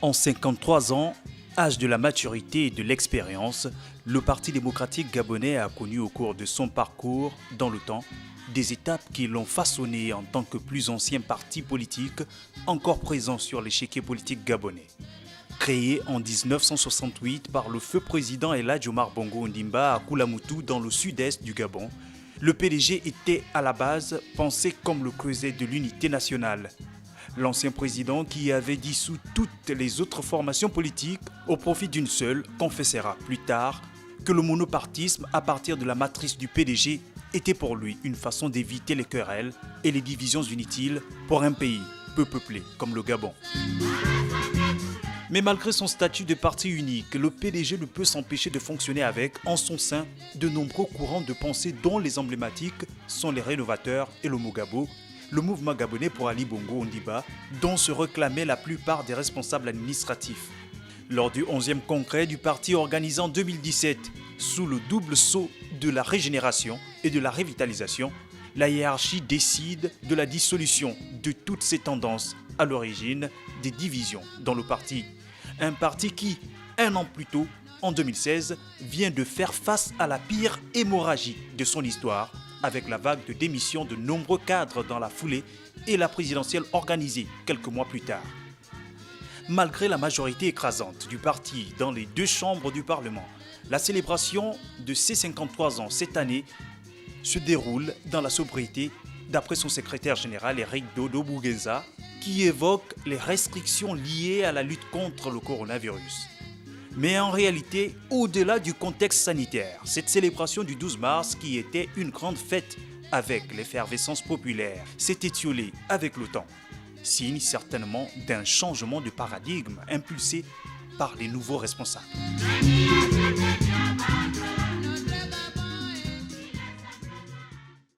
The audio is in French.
En 53 ans, âge de la maturité et de l'expérience, le Parti démocratique gabonais a connu au cours de son parcours dans le temps des étapes qui l'ont façonné en tant que plus ancien parti politique encore présent sur l'échiquier politique gabonais. Créé en 1968 par le feu président Elhadji Omar Bongo Ondimba à Koulamoutou dans le sud-est du Gabon, le PDG était à la base pensé comme le creuset de l'unité nationale. L'ancien président, qui avait dissous toutes les autres formations politiques au profit d'une seule, confessera plus tard que le monopartisme à partir de la matrice du PDG était pour lui une façon d'éviter les querelles et les divisions inutiles pour un pays peu peuplé comme le Gabon. Mais malgré son statut de parti unique, le PDG ne peut s'empêcher de fonctionner avec, en son sein, de nombreux courants de pensée dont les emblématiques sont les rénovateurs et le Mogabo, le mouvement gabonais pour Ali Bongo Ondimba, dont se réclamaient la plupart des responsables administratifs. Lors du 11e congrès du parti organisé en 2017, sous le double sceau de la régénération et de la révitalisation, la hiérarchie décide de la dissolution de toutes ces tendances à l'origine des divisions dans le parti. Un parti qui, un an plus tôt, en 2016, vient de faire face à la pire hémorragie de son histoire, avec la vague de démission de nombreux cadres dans la foulée et la présidentielle organisée quelques mois plus tard. Malgré la majorité écrasante du parti dans les deux chambres du Parlement, la célébration de ses 53 ans cette année se déroule dans la sobriété, d'après son secrétaire général Eric Dodo Bouguenza, qui évoque les restrictions liées à la lutte contre le coronavirus. Mais en réalité, au-delà du contexte sanitaire, cette célébration du 12 mars, qui était une grande fête avec l'effervescence populaire, s'est étiolée avec le temps, signe certainement d'un changement de paradigme impulsé par les nouveaux responsables.